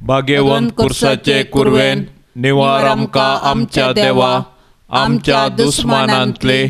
भाग्यवंत कुर्साचे कुरवेन निवार आमकां आमच्या देवा आमच्या दुस्मानांतले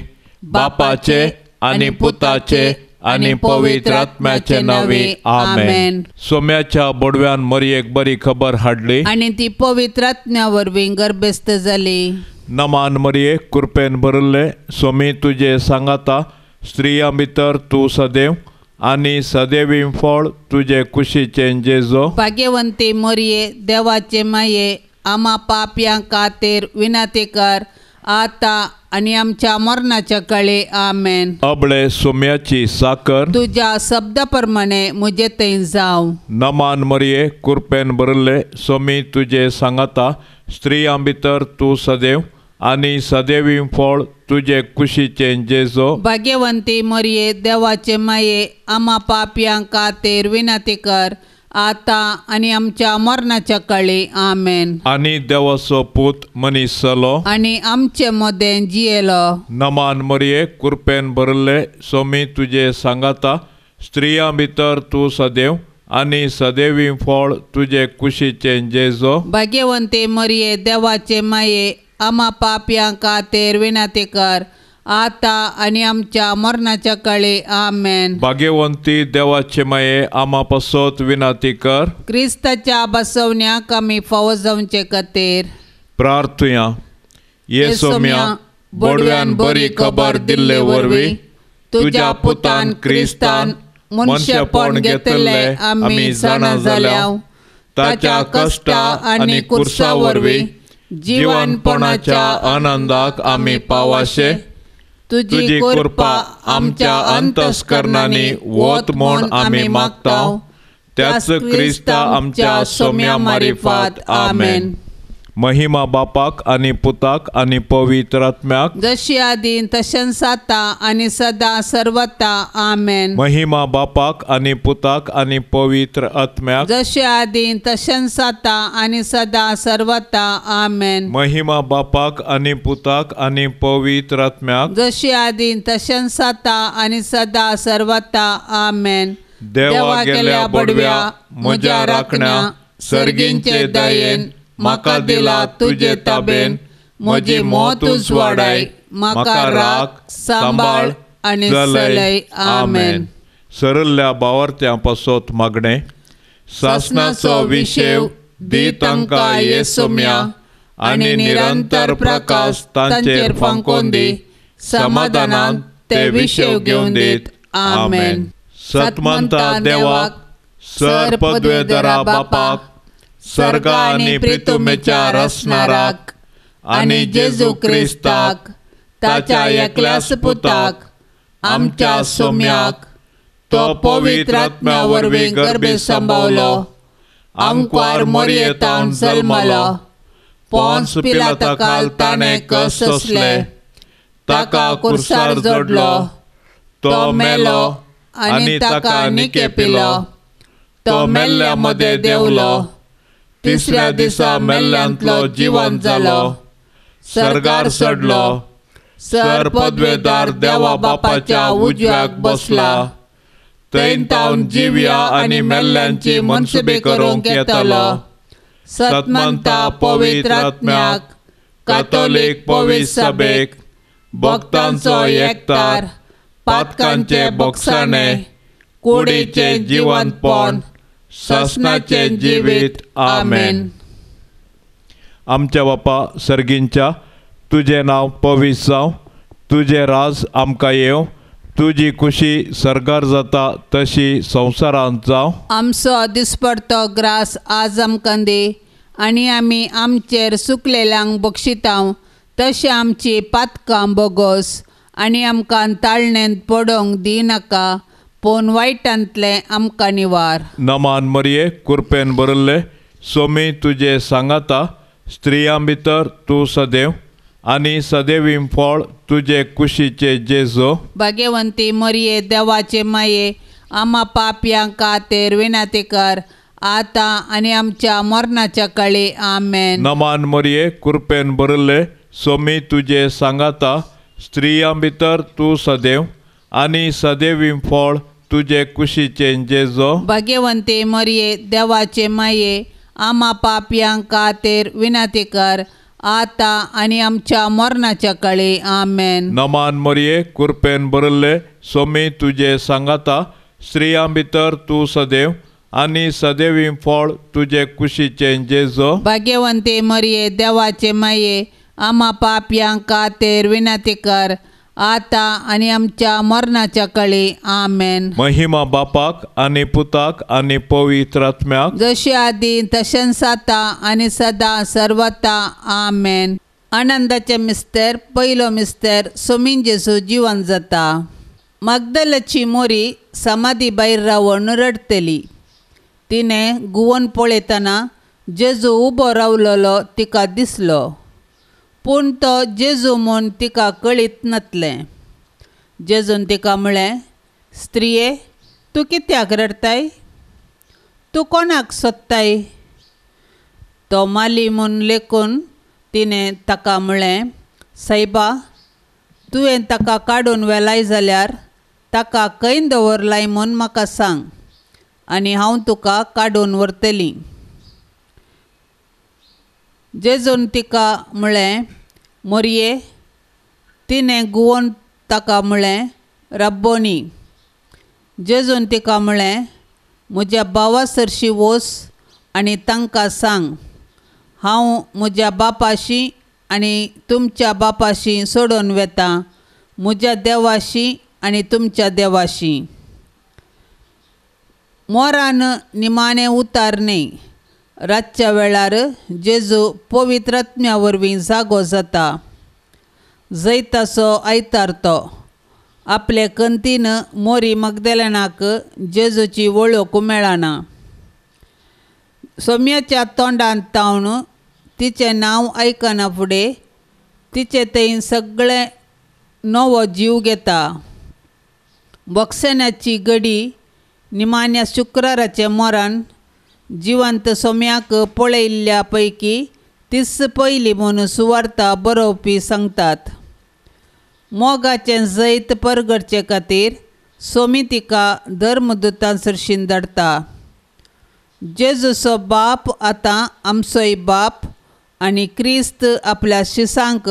बापाचे आनी पुताचे आनी पवित्र आत्म्याचे नावे आमेन. सोम्याच्या बोडव्यान मरियेक बरी खबर हाडली आनी ती पवित्र आत्म्या वरवीं गर्भस्थ जाली. नमान मरिये कृपेन भरिल्ले सोमी तुजे सांगाता स्त्रियां भितर तूं सदैव आनी सदैवीं फळ तुजे कुशीचें जेजो. भाग्यवंती मरिये देवाचे माये आम्हा पापयां खातीर विनंती कर आता आनी आमच्या मरणाच्या काळी आमेन. अबळे सोम्याची साकर तुझ्या शब्दा प्रमाणे म्हजे थंय जावं. नमान मरिये कृपेन भरिल्ले सोमी तुजे सांगाता स्त्रियां भितर तूं सदैव आनी सदैवीं फळ तुजे कुशीचें जेजो. भाग्यवंती मरिये देवाचे माये आम्हा पापयां खातीर विनंती कर आता आनी आमच्या मरणाच्या काळी आमेन. आनी देवाचो पूत मनीस जालो आनी आमचे मदें जियेलो. नमान मरिये कृपेन भरिल्ले सोमी तुजे सांगाता स्त्रियां भितर तूं सदैव आनी सदैवीं फळ तुजे कुशीचें जेजो. भाग्यवंती मरिये देवाचे माये आम्हा पापयां खातीर विनंती कर आता आनी आमच्या मरणाच्या काळी आमेन. भाग्यवंती देवाचे माये आमा पासत विनंती कर. क्रिस्ताच्या बसवण्याक आमी फावो जावचे खातीर प्रार्थुया. ये सोम्या बोडव्यान बरी खबर दिल्ले वरवीं तुज्या पुतान क्रिस्तान मनशेपण घेतले आमी जाणा जाल्याव ताच्या कश्टा आनी कुर्सा वरवीं जिवनपणाच्या आनंदाक आमी पावाशे. तुजी कृपा आमच्या अंतस्करणांनी वत म्हूण आमी मागताव. त्याच क्रिस्ता आमच्या सोम्या मारिफात आमेन. महिमा बापाक आनी पुताक आनी पवित्र आत्म्याक जशी आदीं तशेंच आता आनी सदां सर्वता आमेन. महिमा बापाक आनी पुताक आनी पवित्र आत्म्याक जशी आदीं तशेंच आता आनी सदां सर्वता आमेन. महिमा बापाक आनी पुताक आनी पवित्र आत्म्याक जशी आदीं तशेंच आता आनी सदां सर्वता आमेन. देवा गेल्या बडव्या म्हज्या राखण्या सर्गींचे दयेन म्हाका दिला तुजे ताबेन. म्हजी मोत उजवाडाय म्हाका राख सांबाळ आनी चलय आमेन. सरल्ल्या बावर्त्यां पासत मागणे. सासणाचो विशेव दी तांकां ये सोम्या आनी निरंतर प्रकाश तांचेर फांकोन दी. समाधानान ते विशेव घेवन दीत आमेन. सतमंता देवाक सर पदवेदरा बापाक सर्गा आनी प्रितुमेच्या रसनाराक आनी जेजू क्रिस्ताक ताच्या एकल्याच पुताक आमच्या सोम्याक तो पवित्र आत्म्या वरवीं गर्भे सांबावलो. आमकार मरियेतावन जल्मलो. पोंस पिलाताकाल ताणें कस सोंसले. ताका कुर्सार जोडलो. तो मेलो आनी ताका निके पिलो. तो मेल्ल्या मदें देंवलो. तिसऱ्या दिसा मेल्ल्यांतलो जिवंत जालो. सर्गार चडलो. सर पदवेदार देवा बापाच्या उजव्याक बसला. थंय तावन जिव्या आनी मेल्ल्यांची मनसुबी करूंक येतलो. सतमंता पवित्र आत्म्याक कातोलीक पवित्र सभेक भक्तांचो एकतार पातकांचे बोगसाणे कुडीचे जिवंतपण ससनाचे जिवीत आमेन. आमच्या बापा सर्गींच्या तुझे नाव पवित्र जावं. तुझे राज आमकां येवं. तुजी खुशी सर्गार जाता तशी संवसारांत जावं. आमचो दिसपडतो ग्रास आज आमकां दी आनी आमी आमचेर सुकलेल्यांक बक्षितांव तशें आमची पातकां बोगोस आनी आमकां ताळणेंत पडोवंक दिनाका पूण वायटांतले आमकां निवार. नमान मरिये कृपेन भरिल्ले सोमी तुजे सांगाता स्त्रियां भितर तूं सदैव आनी सदैवीं फळ तुजे कुशीचे जेजो. भाग्यवंती मरिये देवाचे माये आम्हा पापयां खातीर विनंती कर आता आनी आमच्या मरणाच्या काळी आमेन. नमान मरिये कृपेन भरिल्ले सोमी तुजे सांगाता स्त्रियां भितर तूं सदैव आनी सदैवीं फळ तुजे कुशीचे जेजो. भाग्यवंती मरिये देवाचे माये आम्हा पापयांक खातीर विनंती कर आता आनी आमच्या मरणाच्या काळी आमेन. नमान मरिये कृपेन भरिल्ले स्वामी तुजे सांगाता स्त्रियां भितर तूं सदैव आनी सदैवी फळ तुजे कुशीचे जेजो. भाग्यवंते मरिये देवाचे माये आम्हा पापयांक खातीर विनंती कर आता आनी आमच्या मरणाच्या काळी आमेन. महिमा बापाक आनी पुताक आनी पवित्र आत्म्याक जशी आदी तशेंच आता आनी सदां सर्वता आमेन. आनंदाचे मिस्तेर पयलो मिस्तेर सोमीन जेजू जिवन जाता. मगदलाची मोरी समाधी भायर रावून रडतली. तिणें घुंवून पळयतना जेजू उबो रावलोलो तिका दिसलो, पूण तो जेजू म्हूण तिका कळीत नासलें. जेजून तिका म्हळें, स्त्रिये तूं कित्याक रडताय? तूं कोणाक सोदताय? तो माली म्हूण लेखून तिणें ताका म्हळें, सायबा तुवें ताका काडून व्हेलाय जाल्यार ताका खंय दवरलाय म्हूण म्हाका सांग आनी हांव तुका काडून व्हरतलीं. जेजून तिका म्हळें, मोरये. तिणें घुंवून ताका म्हळें, रब्बोनी. जेजून तिका म्हळें, म्हज्या भावा सरशी वच आनी तांकां सांग, हांव म्हज्या बापाशी आनी तुमच्या बापाशी सोडून वेतां, म्हज्या देवाशी आनी तुमच्या देवाशी. मोरान निमाणें उतार न्ही. रातच्या वेळार जेजू पवित्र आत्म्या वरवीं जागो जाता. जैताचो आयतार तो आपले कंतीन मोरी मगदलेनाक जेजूची वळख मेळना. सोम्याच्या तोंडांत तावन तिचें नांव आयकना फुडें तिचे थंय सगळे नवो जीव घेता. बोक्सेनाची घडी निमाण्या शुक्राराचे मोरान जिवंत सोम्याक पळयल्ल्या पैकी तीस पयली म्हूण सुवार्ता बरोवपी सांगतात. मोगाचें जैत परगडचे खातीर सोमी तिका धर्मदुतां सरशीन धाडटा. जेजूचो बाप आतां आमचोय बाप आनी क्रिस्त आपल्या शिसांक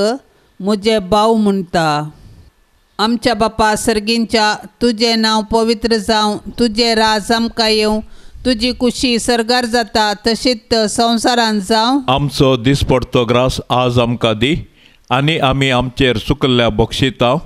म्हजे भाव म्हणटा. आमच्या बापा सर्गींच्या तुजें नांव पवित्र जावं, तुजें राज आमकां येवं, तुजी कुशी सर्गार जाता तशीच संवसारांत जावं. आमचो दिसपडतो ग्रास आज आमकां दी आनी आमी आमचेर चुकल्ल्या बक्षितांव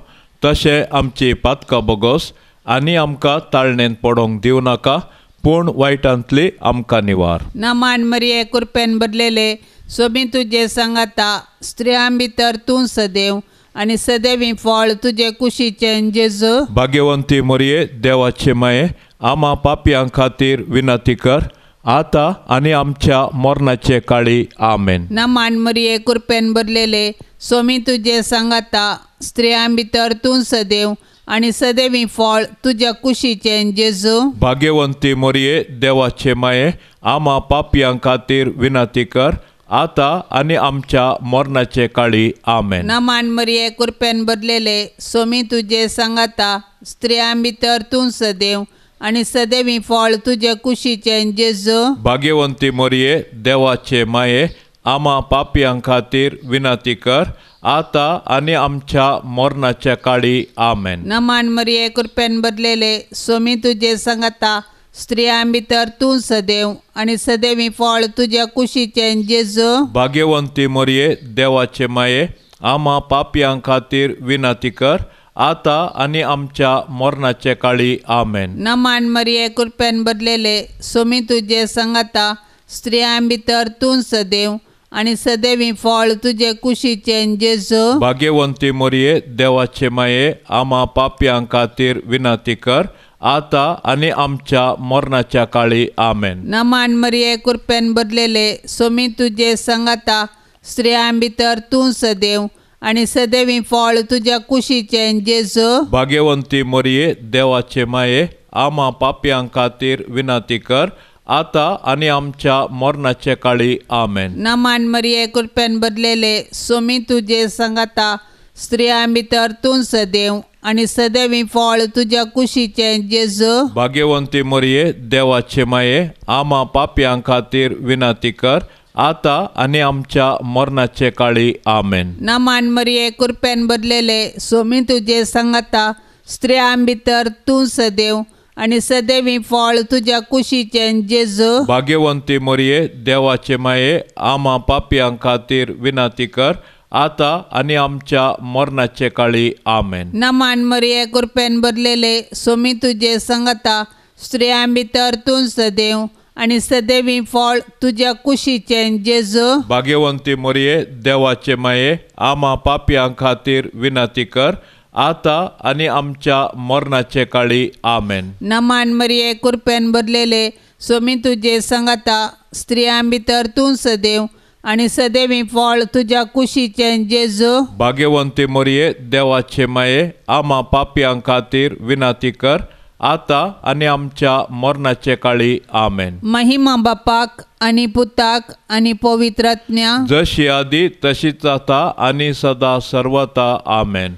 तशें आमची पातकां बोगोस आनी आमकां ताळणेन पडोवंक दिवं नाका, पूण वायटांतली आमकां निवार. नमान मरिये कृपेन भरलेले सोमी तुजे सांगाता स्त्रियां भितर तूं सदैव आनी सदैवी फळ तुजे कुशीचें जेजू. भाग्यवंती मरिये देवाचे माये आम्हा पापयां खातीर विनंती कर आता आनी आमच्या मरणाचे काळी आमेन. नमान मरिये कृपेन भरलेले सोमी तुजे सांगाता स्त्रियां भितर तूं सदैव आनी सदैवी फळ तुज्या कुशीचें जेजू. भाग्यवंती मरिये देवाचे माये आम्हा पापयां खातीर विनंती कर आता आनी आमच्या मरणाचे काळी आमेन. नमान मरिये कृपेन भरलेले सोमी तुजे सांगाता स्त्रियां भितर तूं सदैव आनी सदैवी फळ तुजे कुशीचें जेजू. भाग्यवंती मरिये देवाचे माये आम्हा पापयां खातीर विनंती कर आता आनी आमच्या मरणाच्या काळी आमेन. नमान मरिये कृपेन भरलेले सोमी तुजे सांगाता स्त्रियां भितर तूं सदैव आनी सदैवी फळ तुज्या कुशीचें जेजू. भाग्यवंती मरिये देवाचे माये आम्हा पापयां खातीर विनंती कर आता आनी आमच्या मरणाचे काळी आमेन. नमान मरिये कृपेन भरलेले सोमी तुजे सांगाता स्त्रियां भितर तूं सदैव आनी सदैवी फळ तुजे कुशीचें जेजू. भाग्यवंती मरिये देवाचे माये आम्हा पापयां खातीर विनंती कर आता आनी आमच्या मरणाच्या काळी आमेन. नमान मरिये कृपेन भरलेले सोमी तुजे सांगाता स्त्रियां भितर तूं सदैव आनी सदैवी फळ तुज्या कुशीचें जेजू. भाग्यवंती मरिये देवाचे माये आम्हा पापयां खातीर विनंती कर आता आनी आमच्या मरणाचे काळी आमेन. नमान मरिये कृपेन भरलेले सोमी तुजे सांगाता स्त्रियां भितर तूं सदैव आणि सदैवी फळ तुझ्या कुशीचें जेजू भाग्यवंती मरिये देवाचे माये आम्हा पापयां खातीर विनंती कर आता आणि आमच्या मरणाचे काळी आमेन. नमान मरिये कृपेन भरलेले सोमी तुझे संगता स्त्रियां भितर तूं सदैव आणि सदैवी फळ तुझ्या कुशीचें जेजू भाग्यवंती मरिये देवाचे माये आम्हा पापयां खातीर विनंती कर आता आणि आमच्या मरणाचे काळी आमेन. नमान मरिये कृपेन भरलेले सोमी तुझे संगता स्त्रियां भितर तूं सदैव आणि सदैवी फळ तुझ्या कुशीचें जेजू भाग्यवंती मरिये देवाचे माये आम्हा पापयां खातीर विनंती कर आता आणि आमच्या मरणाचे काळी आमेन. नमान मरिये कृपेन भरलेले सोमी तुझे संगता स्त्रियां भितर तूं सदैव आणि सदैवी फळ तुझ्या कुशीचें जेजू भाग्यवंती मरिये देवाचे माये आम्हा पापयां खातीर विनंती कर आता आणि आमच्या मरणाचे काळी आमेन. महिमा बापाक आणि पुताक आणि पवित्रात्म्या जशी आदी तशीच आता आणि सदा सर्वता आमेन.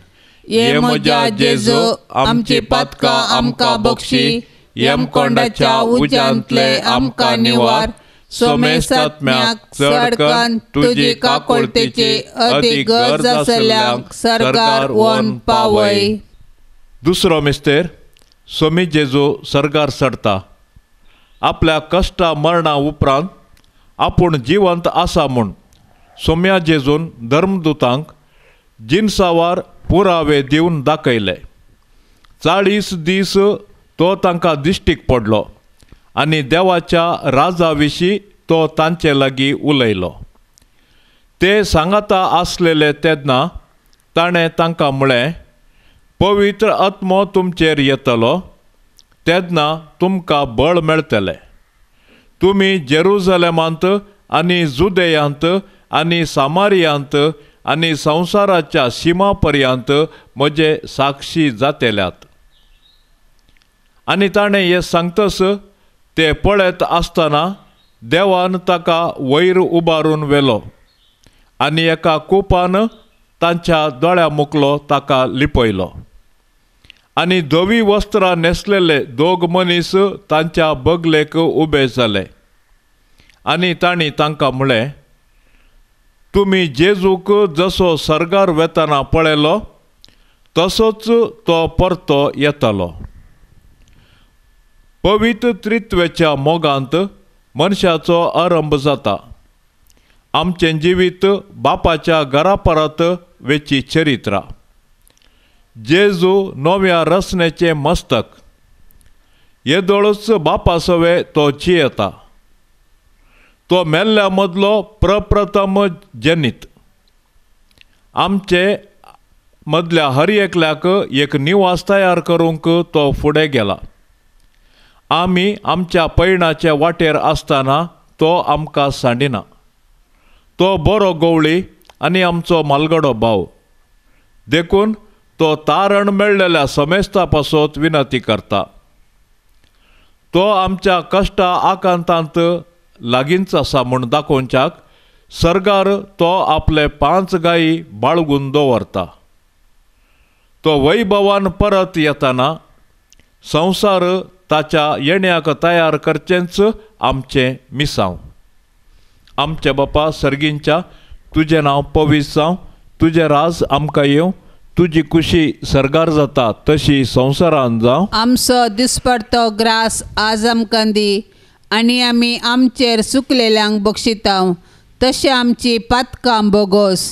ये म्हज्या जेजू आमची पातकां आमकां बक्षी येम कोंडाच्या उज्यांतले आमकां निवार सोमेसात्म्याक चडकन तुजी काकोळतेची अदीक गरज आसल्यांक सरकार वन पावय. दुसरो मिस्तेर सोमी जेजू सरगार चडटा. आपल्या कश्टा मरणा उपरांत आपूण जिवंत आसा म्हूण सोम्या जेजून धर्मदूतांक जिनसावार पुरावे दिवन दाखयले. 40 दीस तो तांकां दिश्टीक पडलो आनी देवाच्या राजा विशीं तो तांचे लागीं उलयलो. ते सांगाता आसलेले तेन्ना ताणें तांकां म्हळें, पवित्र आत्मो तुमचेर येतलो तेन्ना तुमकां बळ मेळटलें. तुमी जेरुसलेमांत आनी जुदेयांत आनी सामारियांत आनी संवसाराच्या शिमा पर्यंत म्हजे साक्षी जातेल्यात. आनी ताणें हें सांगतस ते पळयत आसतना देवान ताका वयर उबारून व्हेलो आनी एका कुपान तांच्या दोळ्या मुखलो ताका लिपयलो. आनी धवी वस्त्रां न्हेसलेले 2 मनीस तांच्या बगलेक उबे जाले. आनी तांणी तांकां म्हळें, तुमी जेजूक जसो सरगार वेतना पळयलो तसोच तो परतो येतलो. पवित्र त्रित्वेच्या मोगांत मनशाचो आरंभ जाता. आमचें जिवीत बापाच्या घरा परत वेची चरित्रा. जेजू नव्या रचनेचें मस्तक. येदोळूच बापा सवे तो जियेता. तो मेल्ल्या मदलो प्रप्रथम जनीत. आमचे मदल्या हर एकल्याक एक निवास तयार करूंक तो फुडें गेला. आमी आमच्या पैणाच्या वाटेर आसतना तो आमकां सांडिना. तो बरो गवळी आनी आमचो मालगडो भाव. देखून तो तारण मेळ्ळेल्या समेस्ता पासत विनंती करता. तो आमच्या कश्टा आकांतांत लागींच आसा म्हूण दाखोवच्याक सरगार तो आपले 5 गायी बाळगून दवरता. तो वैभवान परत येतना संवसार ताच्या येण्याक तयार करचेंच आमचें मिसांव. आमचे बापा सर्गींच्या तुजें नांव पवित्र जावं. तुजें राज आमकां येवं. तुजी कुशी सरगार जाता तशी संवसारांत जावं. आमचो दिसपडतो ग्रास आज आमकां दी आनी आमी आमचेर चुकलेल्यांक बक्षितांव तशें आमची पातकां बोगोस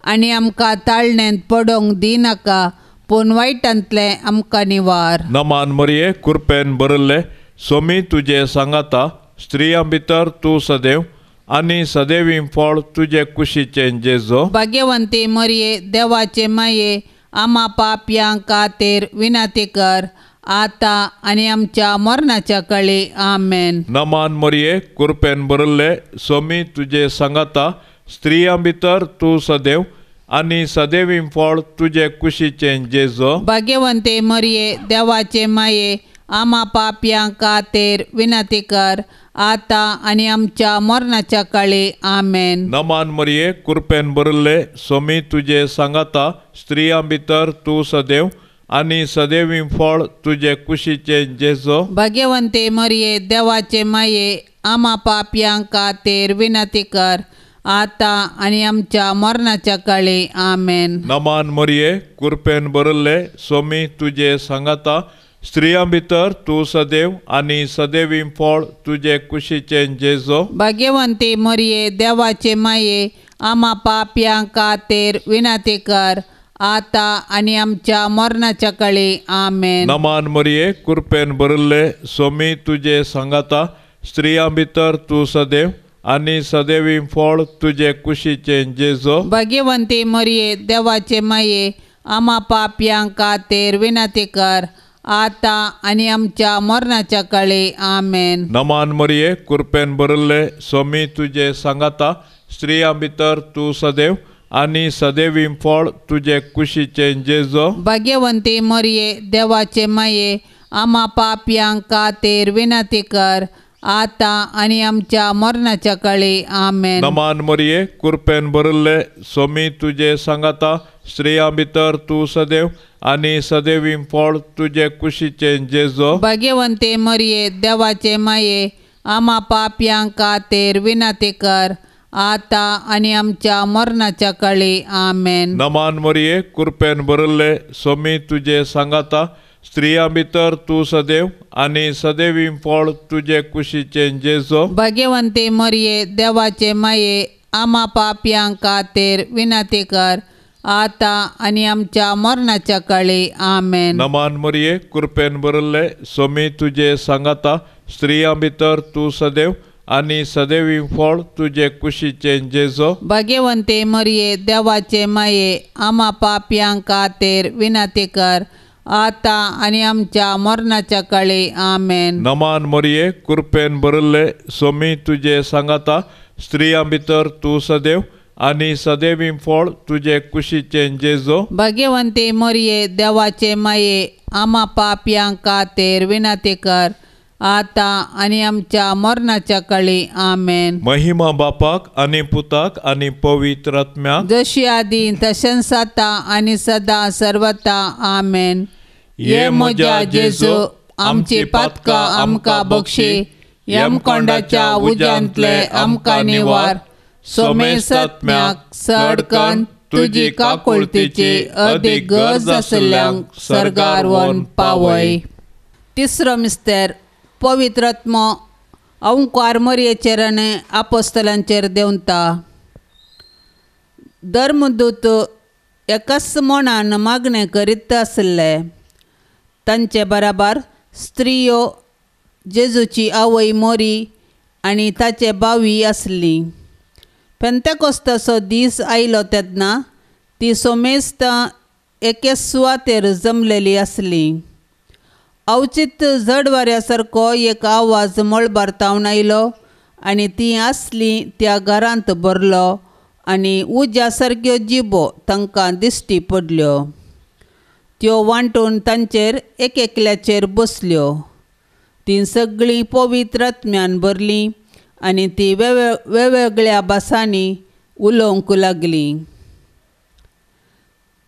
आनी आमकां ताळणेंत पडोवंक दिनाका पूण वायटांतले आमकां निवार. नमान मरिये कृपेन भरिल्ले सोमी तुजे सांगाता स्त्रियां भितर तूं सदैव आनी सदैवी फळ तुजे कुशीचें जेजो. भाग्यवंती मरिये देवाचे माये आम्हा पापयां खातीर विनंती कर आता आनी आमच्या मरणाच्या काळी आमेन. नमान मरिये कृपेन भरिल्ले सोमी तुजे सांगाता स्त्रियां भितर तूं सदैव आनी सदैवी फळ तुजे कुशीचें जेजो. भाग्यवंती मरिये देवाचे माये आम्हा पापयां खातीर विनंती कर आता आनी आमच्या मरणाच्या काळी आमेन. नमान मरिये कृपेन भरिल्ले सोमी तुजे सांगाता स्त्रियां भितर तूं सदैव आनी सदैवी फळ तुजे कुशीचे जेजो भाग्यवंते मरिये देवाचे माये आम्हा पापयांक खातीर विनंती कर आता आणि आमच्या मरणाच्या काळी आमेन. नमान मरिये कृपेन बरल्ले सोमी तुजे सांगाता स्त्रियां भितर तूं सदैव आनी सदैवी फळ तुजे कुशीचे जेजो भाग्यवंते मरिये देवाचे माये आम्हा पापयांक खातीर विनंती कर आता आणि आमच्या मरणाच्या काळी आमेन. नमान मरिये कृपेन बरल्ले सोमी तुजे सांगाता स्त्रियां भितर तूं सदैव आनी सदैवी फळ तुजे कुशीचे जेजो भाग्यवंते मरिये देवाचे माये आम्हा पापयांक खातीर विनंती कर आता आणि आमच्या मरणाच्या काळी आमेन. नमान मरिये कृपेन बरल्ले सोमी तुजे सांगाता स्त्रियां भितर तूं सदैव आनी सदैवी फळ तुजे कुशीचे जेजो भाग्यवंते मरिये देवाचे माये आम्हा पापयांक खातीर विनंती कर आता आणि आमच्या मरणाच्या काळी आमेन. नमान मरिये कृपेन बरल्ले सोमी तुजे सांगाता स्त्रियां भितर तूं सदैव आनी सदैवी फळ तुजे कुशीचे जेजो भाग्यवंते मरिये देवाचे माये आम्हा पापयांक खातीर विनंती कर आता आणि आमच्या मरणाच्या काळी आमेन. नमान मरिये कृपेन बरल्ले सोमी तुजे सांगाता स्त्रियां भितर तूं सदैव आनी सदैवी फळ तुजे कुशीचे जेजो भाग्यवंते मरिये देवाचे माये आम्हा पापयांक खातीर विनंती कर आता आणि आमच्या मरणाच्या काळी आमेन. नमान मरिये कृपेन बरल्ले सोमी तुजे सांगाता स्त्रियां भितर तूं सदैव आनी सदैवी फळ तुजे कुशीचे जेजो भाग्यवंते मरिये देवाचे माये आम्हा पापयांक खातीर विनंती कर आता आणि आमच्या मरणाच्या काळी आमेन. नमान मरिये कृपेन बरल्ले सोमी तुजे सांगाता स्त्रियां भितर तूं सदैव आनी सदैवी फळ तुजे कुशीचे जेजो भाग्यवंते मरिये देवाचे माये आम्हा पापयांक खातीर विनंती कर आता आणि आमच्या मरणाच्या काळी आमेन. महिमा बापाक आनी पुताक आनी पवित्र आत्म्याक जशी आदी तशेंच आता आणि सदा सर्वता आमेन. ये म्हज्या जेजू आमची पातकां आमकां बक्षी यमकोंडाच्या उज्यांतले आमकां निवार सोमेस आत्म्याक सडकन तुजी काकुळतीची अदीक गरज आसल्ल्यांक सर्गार व्हरून पावय. तिसरो मिस्तेर पवित्र आत्मो ओंकार मरियेचेर आनी आपोस्तलांचेर देंवता. धर्मदूत एकाच मनान मागणें करीत आसले. तांचे बराबर स्त्रियो जेजूची आवय मोरी आनी ताचे बावी आसली. पेंतेकोस्ताचो दीस आयलो तेन्ना ती सोमेस्त एके सुवातेर जमलेली आसली. अवचित जड वाऱ्या सारको एक आवाज मळबार तावन आयलो आनी ती आसली त्या घरांत भरलो आनी उज्या सारक्यो जिबो तांकां दिश्टी पडल्यो. त्यो वांटून तांचेर एकल्याचेर बसल्यो. ती सगळीं पवित्र आत्म्यान भरलीं आनी ती वेगवेगळ्या भासांनी उलोवंक लागलीं.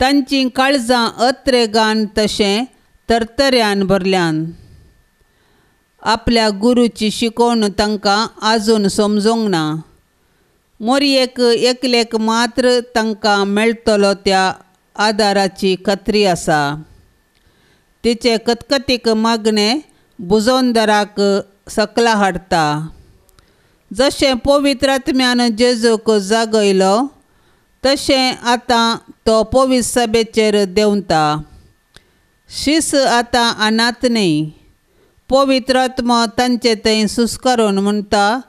तांचीं काळजां अत्रेगान तशें तरतऱ्यान भरल्यान. आपल्या गुरूची शिकवण तांकां आजून समजूंक ना. मोरयेक एकलेक मात्र तांकां मेळटलो त्या आदाराची खात्री आसा. तिचे कतकतीक मागणें बुजोनदाराक सकला हाडटा. जशें पवित्र आत्म्यान जेजूक जागयलो तशें आतां तो पवित्र सभेचेर देंवता. शीस आतां अनाथ न्ही. पवित्र आत्मो तांचे थंय सुस्कारून म्हणटा,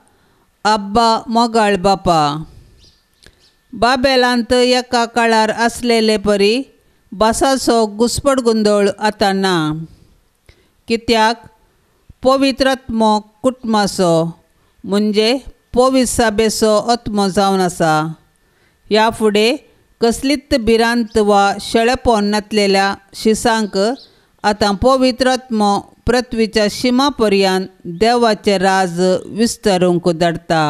आब्बा मोगाळ बापा. बाबेलांत एका काळार आसलेले परी भासाचो घुसपड गोंदळ आतां ना. कित्याक पवित्र आत्मो कुटुंबाचो म्हणजे पवित्र सभेचो आत्मो जावन आसा. ह्या फुडें कसलीच भिरांत वा शेळेपण नातलेल्या शिसांक आतां पवित्र आत्मो पृथ्वीच्या शिमा पर्यंत देवाचें राज विस्तारूंक धाडटा.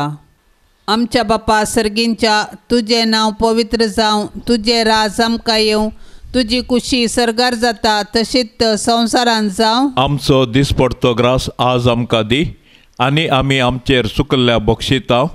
आमच्या बापा सर्गींच्या तुजें नांव पवित्र जावं, तुजें राज आमकां येवं, तुजी कुशी सरगार जाता तशीच संवसारान जावं. आमचो दिसपडतो ग्रास आज आमकां दी, आनी आमी आमचेर चुकल्ल्या बक्षितांव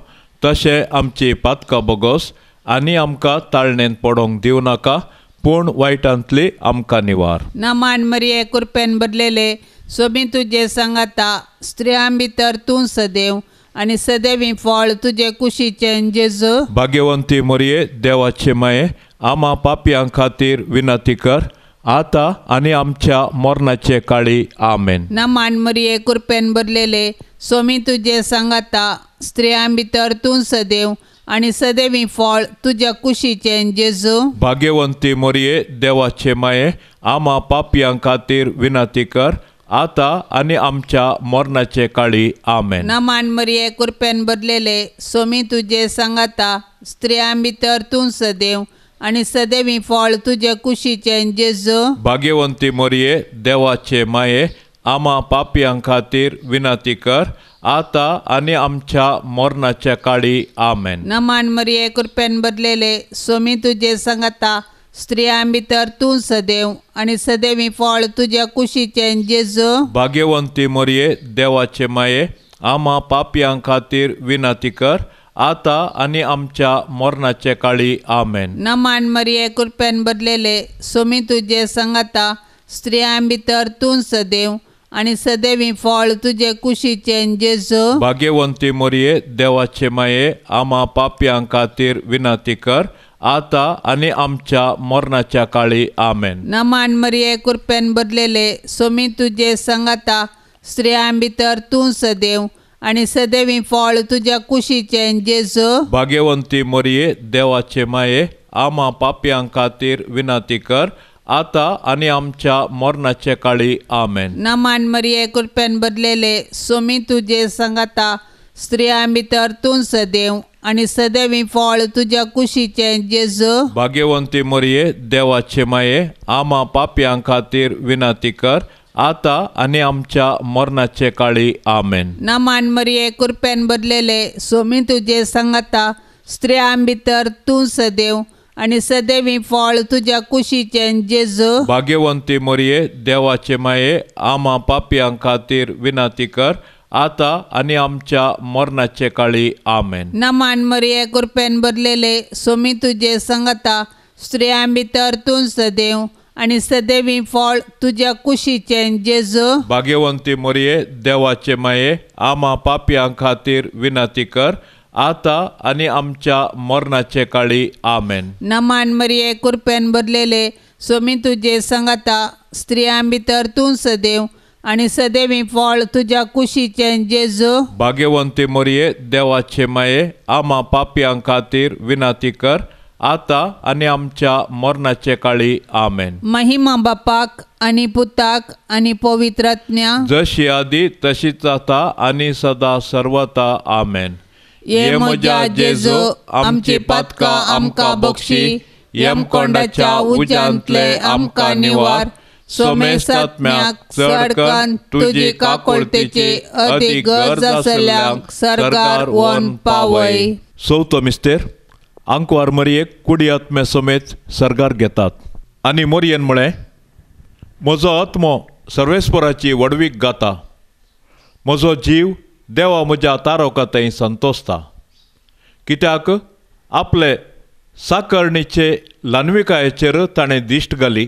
तशें आमची पातकां बोगोस, आनी आमकां ताळणेन पडोंक दिवं नाका, पूण वायटांतली आमकां निवार. नमान मरिये कृपेन बदलेले, सोबी तुजे सांगाता, स्त्रियां भितर तूं सदैव, आनी सदैवी फळ तुजे कुशीचें जेजू. भाग्यवंती मोरये, देवाचे माये, आमा पापयां खातीर विनंती कर, आता आनी आमच्या मरणाचे काळी. आमेन. नमान मरिये कृपेन बदलेले, सोमी तुजे सांगाता, स्त्रियां भितर तूं सदैव, आनी सदैवी फळ तुज्या कुशीचें जेजू. भाग्यवंती मोरये, देवाचे माये, आमा पापयां खातीर विनंती कर, आता आनी आमच्या मरणाचे काळी. आमेन. नमान मरिये कृपेन बदलेले, सोमी तुजे सांगाता, स्त्रियां भितर तूं सदैव, आनी सदैवी फळ तुजे कुशीचें जेजू. भाग्यवंती मोरये, देवाचे माये, आमा पापयां खातीर विनंती कर, आता आनी आमच्या मरणाच्या काळी. आमेन. नमान मरिये कृपेन बदलेले, सोमी तुजे सांगाता, स्त्रियां भितर तूं सदैव, आनी सदैवी फळ तुज्या कुशीचें जेजू. भाग्यवंती मोरये, देवाचे माये, आमा पापयां खातीर विनंती कर, आता आनी आमच्या मरणाचे काळी. आमेन. नमान मरिये कृपेन बदलेले, सोमी तुजे सांगाता, स्त्रियां भितर तूं सदैव, आनी सदैवी फळ तुजे कुशीचें जेजू. भाग्यवंती मोरये, देवाचे माये, आमा पापयां खातीर विनंती कर, आता आनी आमच्या मरणाच्या काळी. आमेन. नमान मरिये कृपेन बदलेले, सोमी तुजे सांगाता, स्त्रियां भितर तूं सदैव, आनी सदैवी फळ तुज्या कुशीचें जेजू. भाग्यवंती मोरये, देवाचे माये, आमा पापयां खातीर विनंती कर, आता आनी आमच्या मरणाचे काळी. आमेन. नमान मरिये कृपेन बदलेले, सोमी तुजे सांगाता, स्त्रियां भितर तूं सदैव, आनी सदैवी फळ तुज्या कुशीचें जेजू. भाग्यवंती मोरये, देवाचे माये, आमा पापयां खातीर विनंती कर, आता आनी आमच्या मरणाचे काळी. आमेन. नमान मरिये कृपेन बदलेले, सोमी तुजे सांगाता, स्त्रियां भितर तूं सदैव, आनी सदैवी फळ तुज्या कुशीचें जेजू. भाग्यवंती मोरये, देवाचे माये, आमा पापयां खातीर विनंती कर, आता आनी आमच्या मरणाचे काळी. आमेन. नमान मरिये कृपेन बदलेले, सोमी तुजे सांगाता, स्त्रियां भितर तूं सदैव, आनी सदैवी फळ तुज्या कुशीचें जेजू. भाग्यवंती मोरये, देवाचे माये, आमा पापयां खातीर विनंती कर, आता आनी आमच्या मरणाचे काळी. आमेन. नमान मरिये कृपेन बदलेले, सोमी तुजे सांगाता, स्त्रियां भितर तूं सदैव, आनी सदैवी फळ तुज्या कुशीचें जेजू. भाग्यवंती मोरये, देवाचे माये, आमा पापयां खातीर विनंती कर, आता आनी आमच्या मरणाचे काळी. आमेन. महिमा बापाक आनी पुताक आनी पवित्रात्म्या, जशी आदी तशीच आता आनी सदा सर्वता. आमेन. ये म्हज्या जेजू, आमची पातकां आमकां बक्षी, यमकोंडाच्या उज्यांतले आमकां निवार. सोमेसात्म्याक चडकन तुजी काकोळतेची अदीक गरज आसल्यांक सरकार वन पावय. चवथो मिस्तेर, आंकवार मोरयेक कुडी आत्मे समेत सरगार घेतात, आनी मोरयेन म्हळें, म्हजो आत्मो सर्वेस्पराची वडवीक गाता, म्हजो जीव देवा म्हज्या तारकाताई संतोसता. कित्याक आपले साकरणीचे ल्हानविकायेचेर ताणें दिश्ट घाली.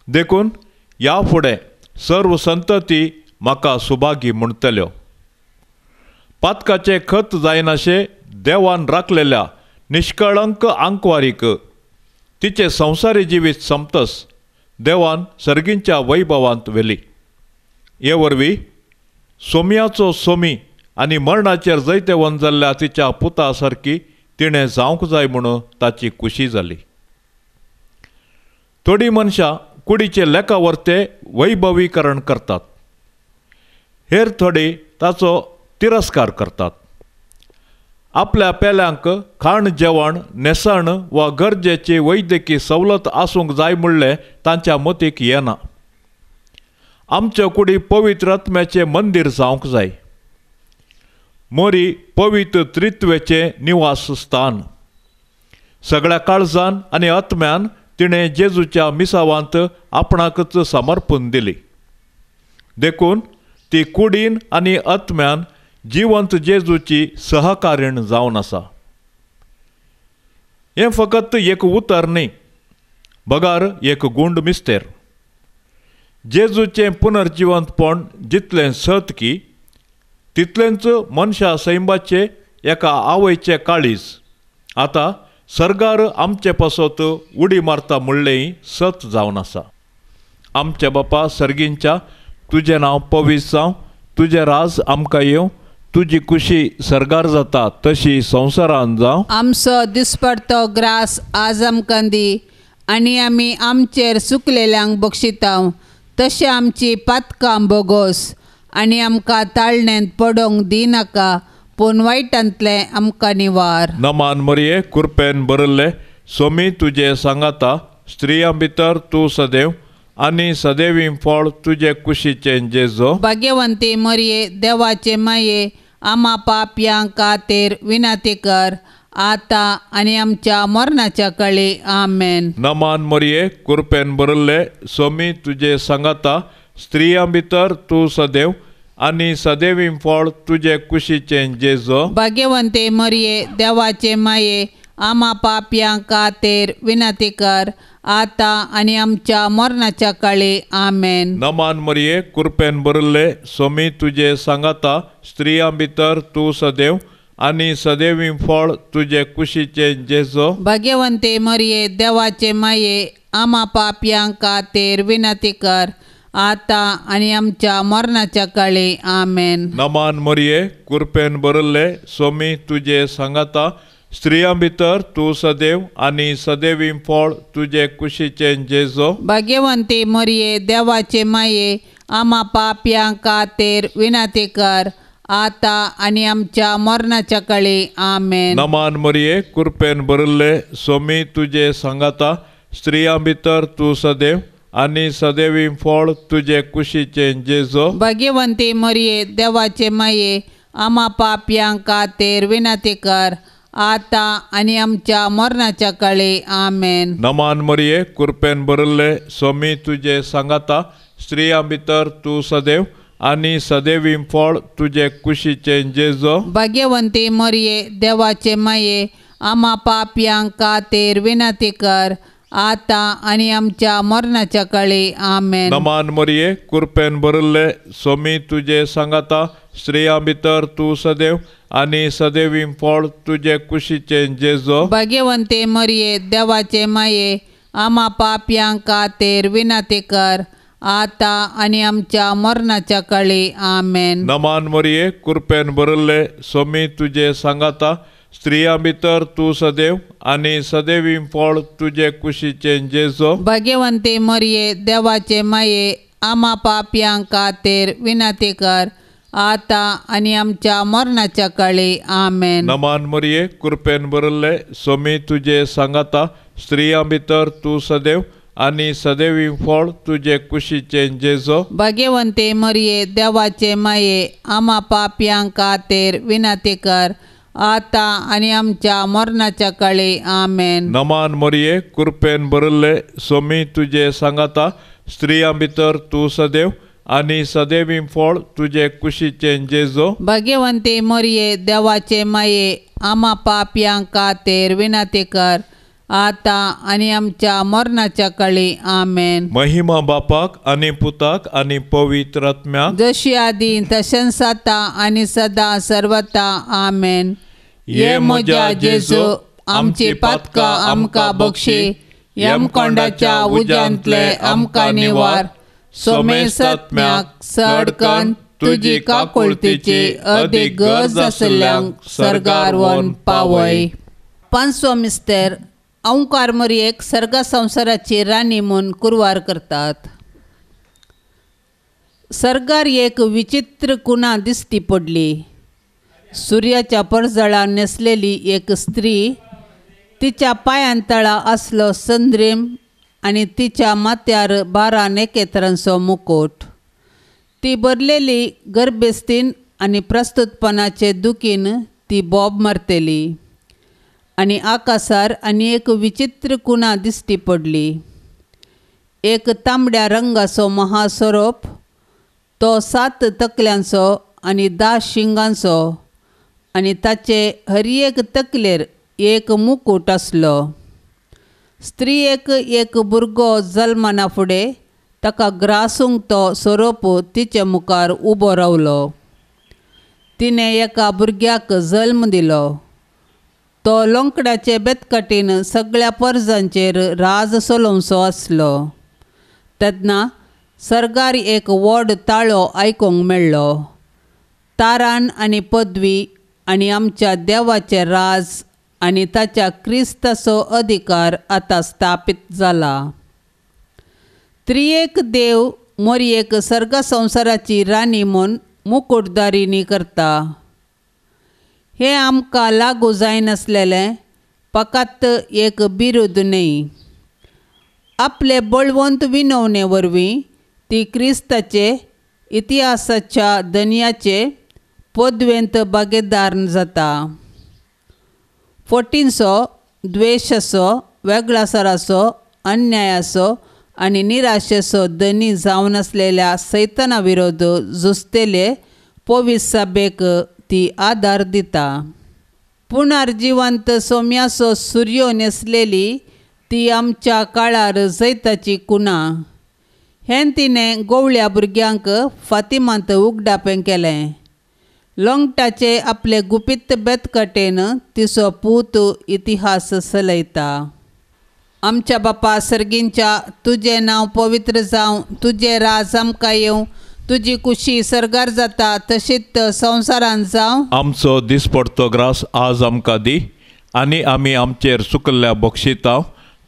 देखून ह्या फुडें सर्व संतती म्हाका सुभागी म्हणटल्यो. पातकाचे खत जायनाशे देवान राखलेल्या निश्कळंक आंकवारीक तिचे संवसारी जिवीत समतस देवान सर्गींच्या वैभवांत व्हेली. हे वरवीं सोमयाचो सोमी आनी मरणाचेर जैते वंजल्ल्या तिच्या पुता सारकी तिणें जावंक जाय म्हणून ताची खुशी जाली. थोडी मनशां कुडीचे लेखा वर्ते वैभवीकरण करतात, हेर थोडी ताचो तिरस्कार करतात. आपल्या पेल्यांक खाण जेवण नेसण वा गरजेची वैद्यकी सवलत आसूंक जाय म्हणलें तांच्या मतीक येना. आमच्या कुडी पवित्र आत्म्याचें मंदीर जावंक जाय. मोरी पवित्र त्रित्वेचें निवास स्थान. सगळ्या काळजान आनी आत्म्यान तिणें जेजूच्या मिसावांत आपणाकच समर्पून दिली. देखून ती कुडीन आनी आत्म्यान जिवंत जेजूची सहकारीण जावन आसा. हें फकत एक उतर न्ही, बगार एक गूंड मिस्तेर. जेजूचें पुनर्जिवंतपण जितलें सतकी तितलेंच मनशा सैमाचे एका आवयचे काळीज आतां सर्गार आमचे पासत उडी मारता म्हणलेंय सत जावन आसा. आमचे बापा सर्गींच्या, तुजें नांव पवित्र जावं, तुजें राज आमकां येवं, तुजी कुशी सर्गार जाता तशी संवसारान जावं. आमचो दिसपडतो ग्रास आज आमकां दी, आनी आमी आमचेर चुकलेल्यांक बक्षितांव तशें आमची पातकां बोगोस, आनी आमकां ताळणेंत पडोवंक दिनाका, पूण वायटांतलें आमकां निवार. नमान मरिये, कृपेन बरल्ले, सोमी तुजे सांगाता, स्त्रियां भितर तूं सदैव, आनी सदैवी फळ तुजे कुशीचें जेजो. भाग्यवंती मरिये, देवाचे माये, आमा पापयांक खातीर विनाती कर, आतां आनी आमच्या मरणाच्या काळी. आमेन. नमान मरिये, कृपेन बरल्ले, सोमी तुजे सांगाता, स्त्रियां भितर तूं सदैव, आनी सदैवी फळ तुजे कुशीचें जेजो. भाग्यवंते मरिये, देवाचे माये, आमा पापयांक खातीर विनाती कर, आतां आनी आमच्या मरणाच्या काळी. आमेन. नमान मरिये, कृपेन बरल्ले, सोमी तुजे सांगाता, स्त्रियां भितर तूं सदैव, आनी सदैवी फळ तुजे कुशीचें जेजो. भाग्यवंते मरिये, देवाचे माये, आमा पापयांक खातीर विनाती कर, आतां आनी आमच्या मरणाच्या काळी. आमेन. नमान मरिये, कृपेन बरल्ले, सोमी तुजे सांगाता, स्त्रियां भितर तूं सदैव, आनी सदैवी फळ तुजे कुशीचें जेजो. भाग्यवंती मरिये, देवाचे माये, आमा पापयांक खातीर विनाती कर, आतां आनी आमच्या मरणाच्या काळी. आमेन. नमान मरिये, कृपेन बरल्ले, सोमी तुजे सांगाता, स्त्रियां भितर तूं सदैव, आनी सदैवी फळ तुजे कुशीचें जेजो. भाग्यवंती मरिये, देवाचे माये, आमा पापयांक खातीर विनाती कर, आतां आनी आमच्या मरणाच्या काळी. आमेन. नमान मरिये, कृपेन बरल्ले, सोमी तुजे सांगाता, स्त्रियां भितर तूं सदैव, आनी सदैवी फळ तुजे कुशीचें जेजो. भाग्यवंती मरिये, देवाचे माये, आमा पापयांक खातीर विनाती कर, आतां आनी आमच्या मरणाच्या काळी. आमेन. नमान मरिये, कृपेन बरल्ले, सोमी तुजे सांगाता, स्त्रियां भितर तूं सदैव, आनी सदैवी फळ तुजे कुशीचें जेजो. भाग्यवंते मरिये, देवाचे माये, आमा पापयांक खातीर विनाती कर, आतां आनी आमच्या मरणाच्या काळी. आमेन. नमान मरिये, कृपेन बरल्ले, सोमी तुजे सांगाता, स्त्रियां भितर तूं सदैव, आनी सदैवी फळ तुजे कुशीचें जेजो. भाग्यवंते मरिये, देवाचे माये, आमा पापयांक खातीर विनाती कर, आतां आनी आमच्या मरणाच्या काळी. आमेन. नमान मरिये, कृपेन बरल्ले, सोमी तुजे सांगाता, स्त्रियां भितर तूं सदैव, आनी सदैवी फळ तुजे कुशीचें जेजो. भाग्यवंते मरिये, देवाचे माये, आमा पापयांक खातीर विनाती कर, आतां आनी आमच्या मरणाच्या काळी. आमेन. नमान मरिये, कृपेन बरल्ले, सोमी तुजे सांगाता, स्त्रियां भितर तूं सदैव, आनी सदैवी फळ तुजे कुशीचें जेजो. भाग्यवंते मरिये, देवाचे माये, आमा पापयांक खातीर विनाती कर, आतां आनी आमच्या मरणाच्या काळी. आमेन. महिमा बापाक आनी पुताक आनी पवित्र आत्म्याक, जशी आदी तशेंच आतां आनी सदां सर्वता. आमेन. ये म्हज्या जेजू, आमची पातकां आमकां बक्षी, यमकोंडाच्या उज्यांतले आमकां निवार. सोमेस आत्म्याक सडकन तुजी काकुळतीची अदीक गरज आसल्यांक सर्गार व्हरून पावय. पांचवो मिस्तेर, ओंकार मरियेक सर्गा संवसाराची राणी म्हूण कुरवार करतात. सर्गार एक विचित्र कुणा दिश्टी पडली. सुर्याच्या परजळान न्हेसलेली एक स्त्री, तिच्या पांयांतळा आसलो संद्रीम आनी तिच्या माथ्यार 12 नेकेत्रांचो मुकुट. ती भरलेली गर्भेस्तीन आनी प्रस्तुतपणाचे दुखीन ती बोब मारतेली. आनी आकाशार आनी एक विचित्र कुणा दिश्टी पडली. एक तांबड्या रंगाचो महासोरोप, तो 7 तकल्यांचो आनी 10 शिंगांचो, आनी ताचे हर एक तकलेर एक मुकुट आसलो. स्त्रियेक एक भुरगो जल्माना फुडें ताका ग्रासूंक तो सोरोप तिचे मुखार उबो रावलो. तिणें एका भुरग्याक जल्म दिलो. तो लोंकड्याचे बेतकटीन सगळ्या पर्जांचेर राज चलोवचो आसलो. तेन्ना सर्गार एक व्हड ताळो आयकूंक मेळ्ळो. तारान आनी पदवी आनी आमच्या देवाचें राज आनी ताच्या क्रिस्ताचो अधिकार आतां स्थापीत जाला. त्रियेक देव मोरयेक सर्ग संवसाराची राणी म्हूण मुकुटदारिणी करता. हें आमकां लागू जायनासलेलें फकत एक बिरूद न्ही. आपले बळवंत विनवणे वरवीं ती क्रिस्ताचे इतिहासाच्या दनयाचे पदवेंत भागीदार जाता. फटींचो, द्वेशाचो, वेगळासराचो, अन्यायाचो आनी निराशेचो धनी जावन आसलेल्या सैताना विरोध झुजतेले पवित्र सभेक ती आदार दिता. पुनर्जिवंत सोम्याचो सूर्यो न्हेसलेली ती आमच्या काळार जैताची कुणा. हें तिणें गोवळ्या भुरग्यांक फातिमांत उगडापें केलें. लोंगटाचे आपले गुपीत बेतकटेन तिचो पूत इतिहास चलयता. आमच्या बापा सर्गींच्या, तुजें नांव पवित्र जावं, तुजें राज आमकां येवं, तुजी कुशी सर्गार जाता तशीच संवसारांत जावं. आमचो दिसपडतो ग्रास आज आमकां दी, आनी आमी आमचेर सुकल्ल्या बक्षितां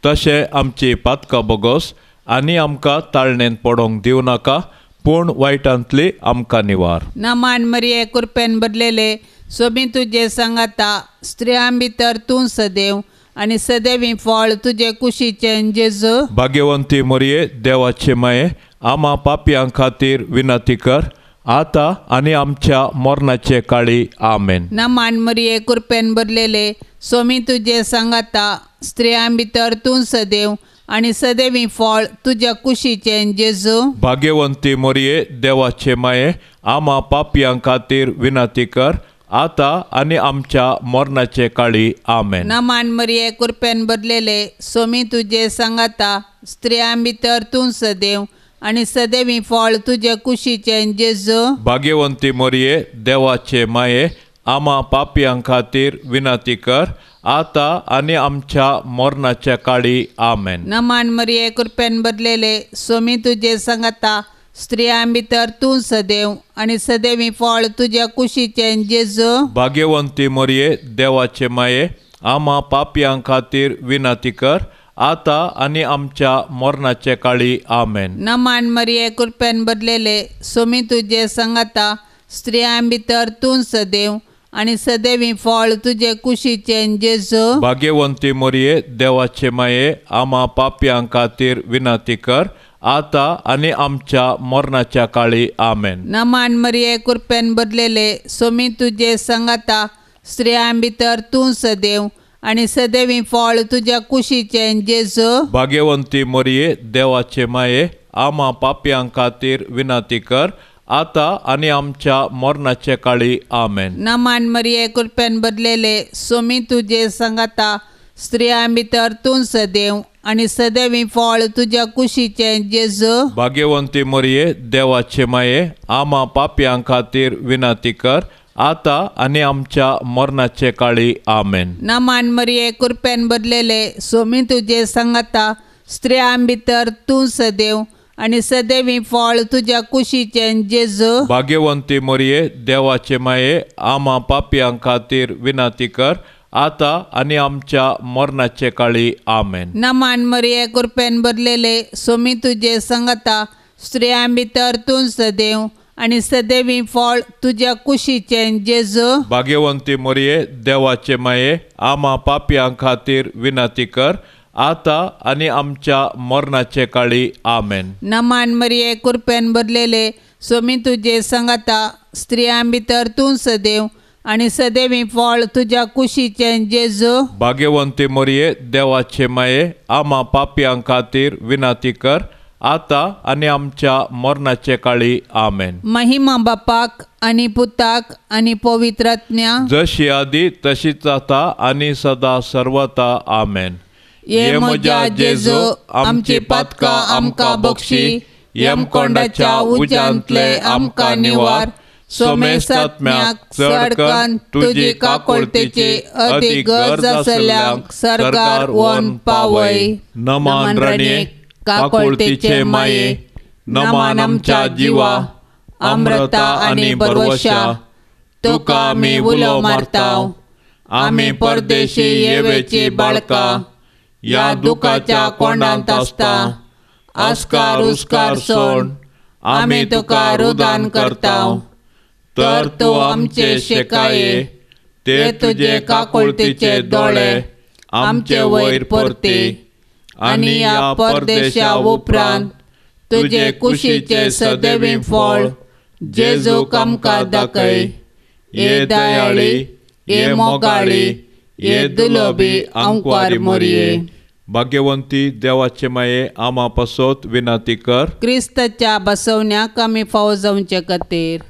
तशें आमची पातकां बोगोस, आनी आमकां ताळणेंत पडोंक दिवं नाका, पूण वायटांतली आमकां निवार. नमान मरिये कृपेन भरलेले, सोबी तुजे सांगाता, स्त्रियां भितर तूं सदैव आनी सदैवी फळ तुजे कुशीचें जेजू. भाग्यवंती मोरये, देवाचे माये, आमा पापयां खातीर विनंती कर, आतां आनी आमच्या मरणाचे काळी. आमेन. नमान मरिये कृपेन भरलेले, सोमी तुजे सांगाता, स्त्रियां भितर तूं सदैव आनी सदैवी फळ तुज्या कुशीचें जेजू. भाग्यवंती मोरये, देवाचे माये, आमा पापयां खातीर विनंती कर, आतां आनी आमच्या मरणाचे काळी. आमेन. नमान मरिये कृपेन भरलेले, सोमी तुजे सांगाता, स्त्रियां भितर तूं सदैव आनी सदैवी फळ तुजे कुशीचें जेजू. भाग्यवंती मोरये, देवाचे माये, आमा पापयां खातीर विनंती कर, आतां आनी आमच्या मरणाच्या काळी. आमेन. नमान मरिये कृपेन भरलेले, सोमी तुजे सांगाता, स्त्रियां भितर तूं सदैव आनी सदैवी फळ तुज्या कुशीचें जेजू. भाग्यवंती मोरये, देवाचे माये, आमा पापयां खातीर विनंती कर, आतां आनी आमच्या मरणाचे काळी. आमेन. नमान मरिये कृपेन भरलेले, सोमी तुजे सांगाता, स्त्रियां भितर तूं सदैव आनी सदैवी फळ तुजे कुशीचें जेजू. भाग्यवंती मोरये, देवाचे माये, आमा पापयां खातीर विनंती कर, आतां आनी आमच्या मरणाच्या काळी. आमेन. नमान मरिये कृपेन भरलेले, सोमी तुजे सांगाता, स्त्रियां भितर तूं सदैव आनी सदैवी फळ तुज्या कुशीचें जेजू. भाग्यवंती मोरये, देवाचे माये, आमा पापयां खातीर विनंती कर, आतां आनी आमच्या मरणाचे काळी. आमेन. नमान मरिये कृपेन भरलेले, सोमी तुजे सांगाता, स्त्रियां भितर तूं सदैव आनी सदैवी फळ तुज्या कुशीचें जेजू. भाग्यवंती मोरये, देवाचे माये, आमा पापयां खातीर विनंती कर, आतां आनी आमच्या मरणाचे काळी. आमेन. नमान मरिये कृपेन भरलेले, सोमी तुजे सांगाता, स्त्रियां भितर तूं सदैव आनी सदैवी फळ तुज्या कुशीचें जेजू. भाग्यवंती मोरये, देवाचे माये, आमा पापयां खातीर विनंती कर, आतां आनी आमच्या मरणाचे काळी. आमेन. नमान मरिये कृपेन भरलेले, सोमी तुजे सांगाता, स्त्रियां भितर तूं सदैव आनी सदैवी फळ तुज्या कुशीचें जेजू. भाग्यवंती मोरये, देवाचे माये, आमा पापयां खातीर विनंती कर, आतां आनी आमच्या मरणाचे काळी. आमेन. नमान मरिये कृपेन भरलेले, सोमी तुजे सांगाता, स्त्रियां भितर तूं सदैव आणि सदैवी फळ तुझ्या कुशीचे जेजू. भाग्यवंती मोरये, देवाचे माये, आम्हा पापियां खातीर विनाती कर, आता आणि आमच्या मरणाचे काळी. आमेन. महिमा बापाक आणि पुताक आणि पवित्रात्म्या, जशी आदी तशीच आता आणि सदा सर्वता. आमेन. ये म्हज्या जेजू, आमची पातकां आमकां बक्षी, यमकोंडाच्या उज्यांतले आमकां निवार. सोमेस्तात्म्याक चड कन्न तुजी काकुळतेची अदीक गरज आसल्यांक सरकार वन पावय. नमान रणये, काकुळतेचे माये, नमान आमच्या जिवा, अमृता आणि बरवशा, तुका आमी उलो मारताव. आमी परदेशी येवेची बाळकां, या दुखाच्या कोंडांत आसता. आस्कार उस्कार सोड, आमी तुका रुदान करताव. तर तूं आमचे शेकाये, ते तुजे काकुळतीचे दोळे आमचे वयर परते. आणि या परदेशा उपरांत तुजे कुशीचे सदैवी फळ जेजूक आमकां दाखय. ये दयाळी, ये मोगाळी, ये दुलोबी आंकवार मोरये. भाग्यवंती देवाचे माये, आम्हा पासत विनाती कर. क्रिस्ताच्या बसवण्याक आमी फावो जावचे खातीर.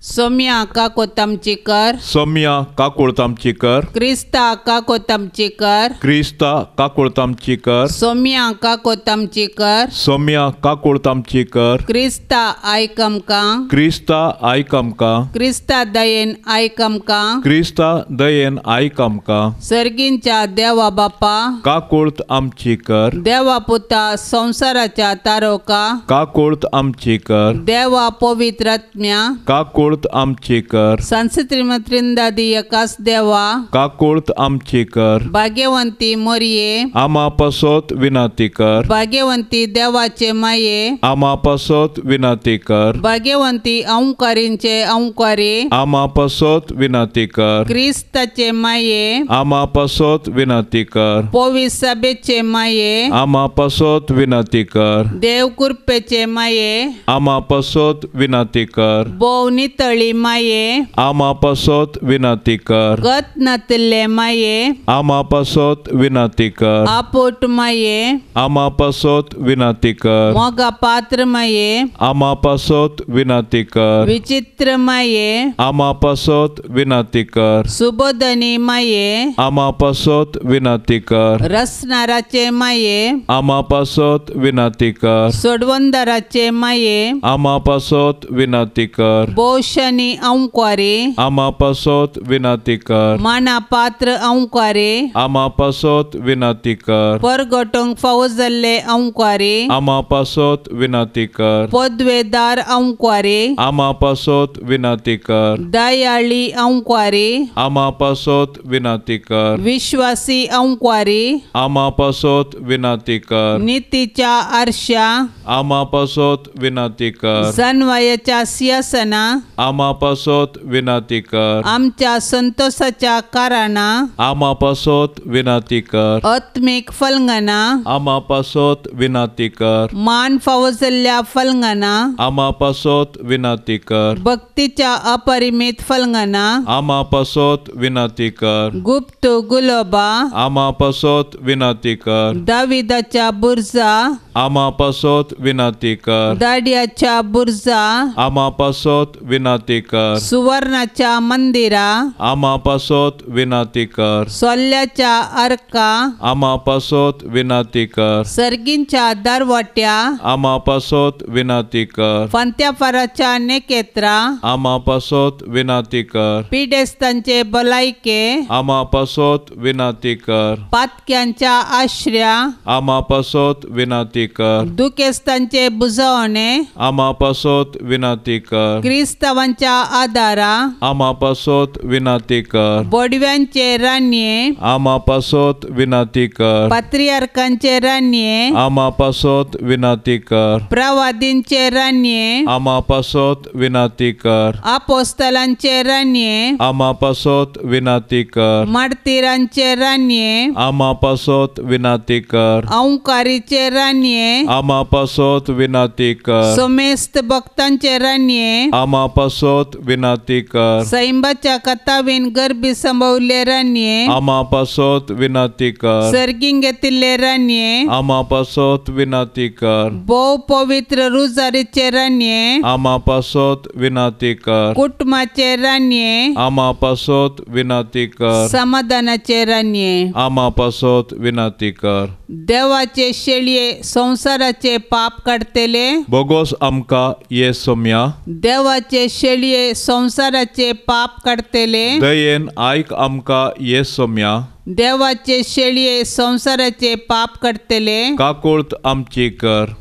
सोम्या काकोतामची कर, सोम्या काकुळतामची कर. क्रिस्ता काकोतामची कर, क्रिस्ता काकुळतामची कर. सोम्या काकोतामची कर, सोम्या काकुळतामची कर. क्रिस्ता आयक आमकां, क्रिस्ता आयक आमकां. क्रिस्ता दयेन आयक आमकां. क्रिस्ता दयेन आयक आमकां. सर्गींच्या देवा बापा, काकुळत आमची कर. देवा पुता संसाराच्या तारोका, काकुळत आमची कर. देवा पवित्रात्म्या, काकुळत आमची कर. संस्त्रिमत्रिंदादी एकाच देवा, काकुळत आमची कर. भाग्यवंती मोरये, आम्हा पासत विनाती कर. भाग्यवंती देवाचे माये, आम्हा पासत विनाती कर. भाग्यवंती औंकारींचे औंकारी, आम्हा पासत विनाती कर. क्रिस्ताचे माये, आम्हा पासत विनाती कर. पवित्र सभेचे माये, आम्हा पासत विनाती कर. देव कृपेचे माये, आम्हा पासत विनाती कर. बोव नितळी माये, आम्हा पासत विनाती कर. गत नतले माये, आम्हा पासत विनाती कर. आपोट माये, आम्हा पासत विनाती कर. मोगा पात्र माये, आम्हा पासत विनाती कर. विचित्र माये, आम्हा पासत विनाती कर. सुबोधनी माये, आम्हा पासत विनाती कर. रसनाराचे माये, आम्हा पासत विनाती कर. सोडवंदाराचे माये, आम्हा पासत विनाती कर. बोशनी औंक्वारे, आम्हा पासत विनाती कर. माना पात्र औंक्वारे, आम्हा पासत विनाती कर. परगटोंक फावो जाल्ले औंक्वारे, आम्हा पासत विनाती कर. पदवेदार औंक्वारे, आम्हा पासत विनाती कर. दयाळी औंक्वारे, आम्हा पासत विनाती कर. विश्वासी औंक्वारे, आम्हा पासत विनाती कर. नीतीच्या आरशा, आम्हा पासत विनाती कर. सन्वयाच्या सिंहासना, आम्हा पासत विनाती कर. आमच्या संतोषाच्या कारणा, आम्हा पासत विनाती कर. आत्मिक फलंगना, आम्हा पासत विनाती कर. मान फावो जाल्ल्या फलंगना, आम्हा पासत विनाती कर. भक्तीच्या अपरिमित फलंगना, आम्हा पासत विनाती कर. गुप्त गुलोबा, आम्हा पासत विनाती कर. दाविदाच्या बुर्जा, आम्हा पासत विनाती कर. दाड्याच्या बुर्जा, आम्हा पासत विनाती कर. सुवर्णाच्या मंदिरा, आम्हा पासत विनाती कर. सोल्ल्याच्या अर्का, आम्हा पासत विनाती कर. सर्गींच्या दरवट्या, आम्हा पासत विनाती कर. फंत्याफाराच्या नेकेत्रा, आम्हा पासत विनाती कर. पिडेस्तांचे भलायके, आम्हा पासत विनाती कर. पातक्यांच्या आश्र्या, आम्हा पासत विनाती कर. दुखेस्तांचे बुजवणे, आम्हा पासत विनाती कर. क्रिस्तावांच्या आदारा, आम्हा पासत विनाती कर. बोडव्यांचे रान्ये, आम्हा पासत विनाती कर. पात्रियार्कांचे रान्ये, आम्हा पासत विनाती कर. प्रवादींचे रान्ये, आम्हा पासत विनाती कर. आपोस्तलांचे रान्ये, आम्हा पासत विनाती कर. मार्तिरांचे रान्ये, आम्हा पासत विनाती कर. औंकारीचे रान्ये, रान्ये आमा पासत विनंती कर सोमेस्त भक्तांचे रान्ये आमा पासत विनंती कर सैंबाच्या कथावीन गरबी संभवले रान्ये आमा पासत विनंती कर सर्गींग येतिल्ले रान्ये आमा पासत विनंती कर भोव पवित्र रुजारीचे रान्ये आमा पासत विनंती कर कुटुंबाचे रान्ये आमा पासत विनंती कर समाधानाचे रान्ये आमा पासत विनंती कर देवाचे शेळये संसाराचे पाप काढतेले बोगोस आमका ये सोम्या देवाचे शेळये संसाराचे पाप काढतेले दयेन आयक आमका ये सोम्या देवाचे शेळये संसाराचे पाप काढतेले काकुळत आमची कर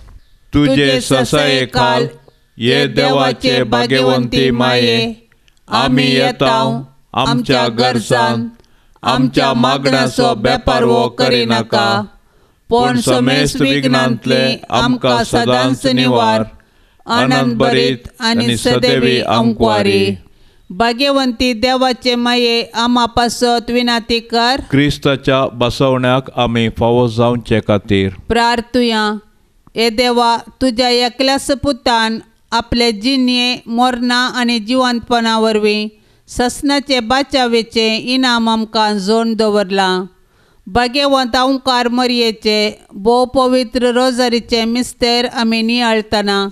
तुझे ससाये काल ये देवाचे भाग्यवंती माये आम्ही येताव आमच्या गरजान आमच्या मागण्याचो बेपार वो करिनाका पण समेस्त विघ्नांतले आमकां सदांच निवार आनंद बरीत आनी सदैवी आमकारी भाग्यवंती देवाचे माये आमा पासत विनंती कर क्रिस्ताच्या बसवण्याक आमी फावो जावचे खातीर प्रार्थुया ए देवा तुझ्या एकल्याच पुतान आपले जिणे मोरणा आनी जिवंतपणा वरवीं ससनाचे बाचावेचे इनाम आमकां जोड दवरलां भाग्यवंत ओंकार मरयेचे भोव पवित्र रोजारीचे मिस्तेर आमी नियाळतना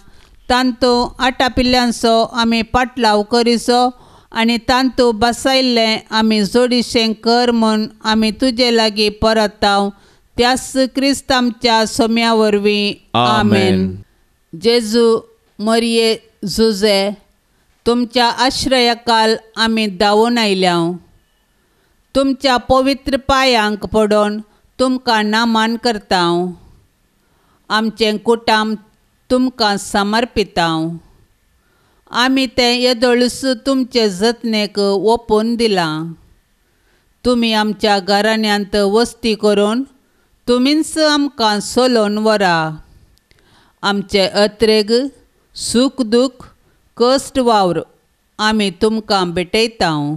तांतू 8 पिल्ल्यांचो आमी पाटलाव करिसो आनी तांतू बसयल्लें आमी जोडिशें कर म्हूण आमी तुजे लागीं परताव त्याच क्रिस्त आमच्या सोम्या वरवीं आमेन. जेजू मरये जुजे तुमच्या आश्रयाकाल आमी धांवून आयल्याव तुमच्या पवित्र पांयांक पडोवन तुमकां नामान करताव आमचें कुटाम तुमकां समर्पिताव आमी तें येदोळूस तुमचे जतनेक ओपून दिलां तुमी आमच्या घराण्यांत वस्ती करून तुमीच आमकां सोलोवन व्हरा आमचे अत्रेग सूख दूख कश्ट वावर आमी तुमकां भेटयताव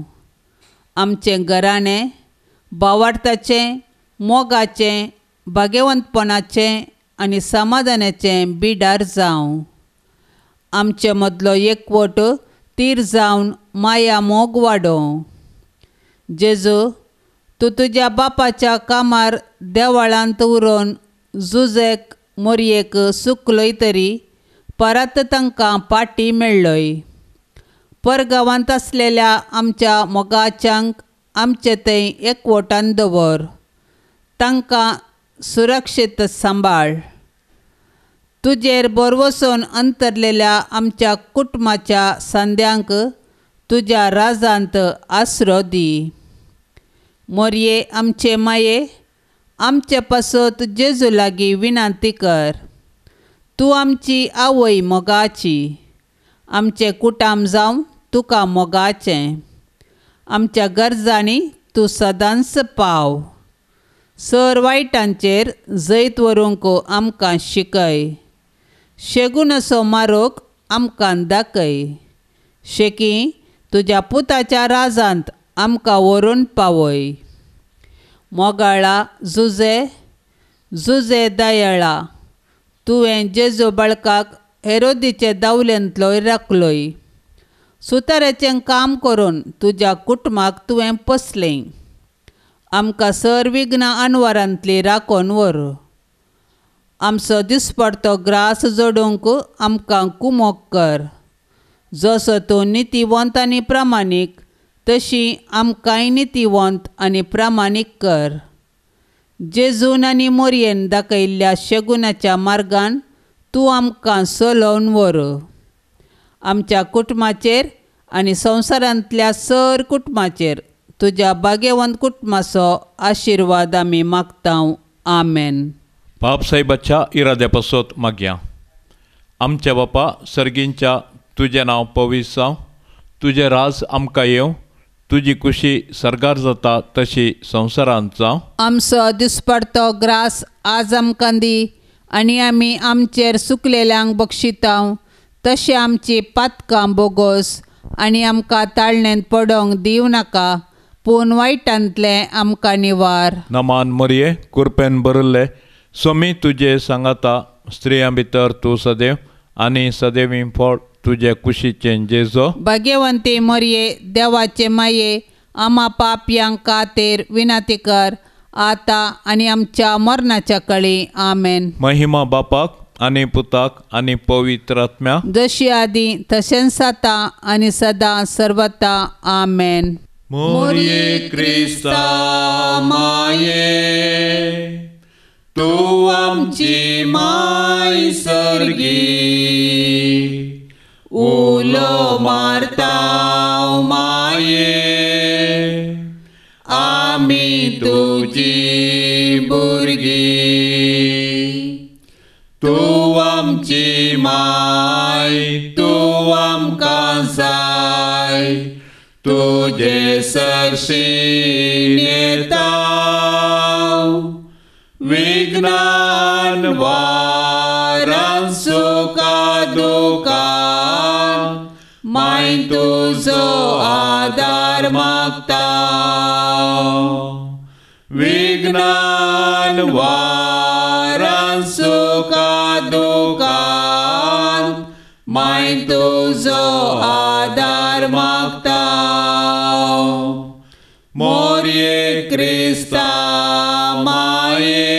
आमचें घराणें भावार्थाचें मोगाचें भाग्यवंतपणाचें आनी समाधानाचें बिडार जावं आमचे मदलो एकवट तीर जावन माया मोग वाडोवं जेजू तूं तुज्या बापाच्या कामार देवळांत उरोवन जुजेक मोरयेक सुकलोय तरी परत तांकां पाटी मेळ्ळोय परगांवांत आसलेल्या आमच्या मोगाच्यांक आमचे थंय एकवटान दवर तांकां सुरक्षीत सांबाळ तुजेर भरवोसून अंतरलेल्या आमच्या कुटुंबाच्या सांद्यांक तुज्या राजांत आसरो दी मोरये आमचे माये आमचे पासत जेजू लागीं विनंती कर तूं आमची आवय मोगाची आमचे कुटाम जावं तुका मोगाचें आमच्या गरजांनी तूं सदांच पाव सर वायटांचेर जैत व्हरूंक आमकां शिकय शेगून असो मारोग आमकां दाखय शेकी तुज्या पुताच्या राजांत आमकां व्हरून पावय मोगाळा जुजे जुजे दयाळा तुवें जेजू बाळकाक हेरोदीचे दावल्यांतलोय राखलोय सुताराचें काम करून तुज्या कुटुंबाक तुवें पोसलें आमकां सर विघ्ना अनवरांतली राखोन व्हर आमचो दिसपडतो ग्रास जोडूंक आमकां कुमोग कर जसो तूं नितीवंत आनी प्रामाणीक तशी आमकांय नितीवंत आनी प्रामाणीक कर जेजून आनी मोरयेन दाखयल्ल्या शेगुनाच्या मार्गान तूं आमकां चलोवन व्हर आमच्या कुटुंबाचेर आनी संवसारांतल्या सर कुटुंबाचेर तुज्या भाग्यवंत कुटुंबाचो आशिर्वाद आमी मागतांव आमेन. बापसाहेबाच्या इराद्या पासत मागया आमच्या बापा सर्गींच्या तुजें नांव पवित्र जावं तुजें राज आमकां येवं तुजी खुशी सरगार जाता तशी संवसारांत जावं आमचो दिसपडतो ग्रास आज आमकां दी आनी आमी आमचेर सुकलेल्यांक बक्षितांव तशें आमची पातकां बोगोस आनी आमकां ताळणेंत पडोंक दिवं नाका पूण वायटांतले आमकां निवार. नमान मरये कुरपेन बरल्ले सोमी तुजे सांगाता स्त्रियां भितर तूं सदैव आनी सदैवी फळ तुजे कुशीचें जेजो. भाग्यवंते मरिये देवाचे माये आम्हा पापयांक खातीर विनंती कर आता आनी आमच्या मरणाच्या काळी आमेन. महिमा बापाक आनी पुताक आनी पवित्र आत्म्या जशी आदी तशेंच आता आनी सदां सर्वता आमेन. मोरये क्रिस्ता माये तूं आमची माय सर्गी उलो मारता माये आमी तुजी भुरगी. तूं आमची माय तूं आमकां जाय तुजे सरशीन येता विज्ञान वारां सुखा दुखान माय तुजो आदार मागता. विज्ञान वारां सुखा दुखान माय तुजो आदार मागता. मोरये क्रिस्ता माये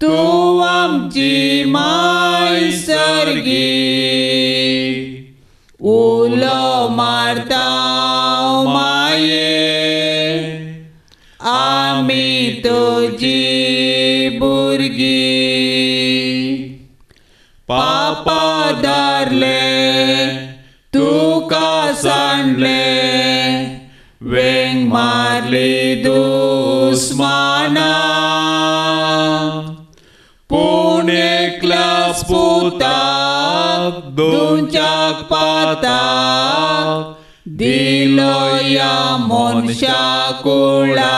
तूं आमची माय सर्गी उलो मारता माये आमी तुजी भुरगी. पापा दारले तुका सांडले वेंग मारली दुस्माना पूण एकल्याच पुताक दोनच्याक पाताक दिलो या मनशा कुळा.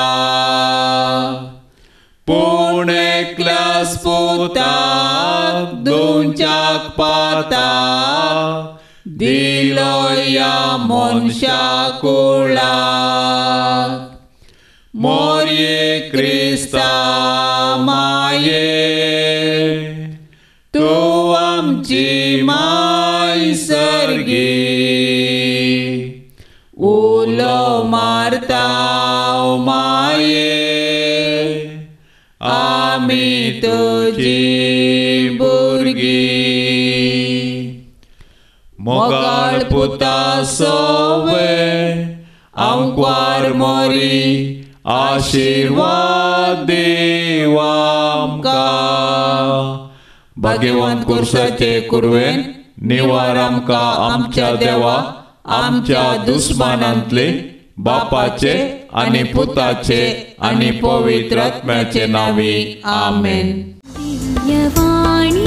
पूण एकल्याच पुताक दोनच्याक पाताक दिलो या मनशा कुळा. मोरये क्रिस्ता माये तूं आमची माय सर्गी उलो मारता माये आमी तुजी भुरगी. मोगाळ पुता सोवे आमकां मोरी आशीर्वाद देवा आमकां. भाग्यवान कुर्साचे कुरवेन निवार आमकां आमच्या देवा आमच्या दुस्मानांतले बापाचे आनी पुताचे आनी पवित्र आत्म्याचे नावी आमेन. दिव्यवाणी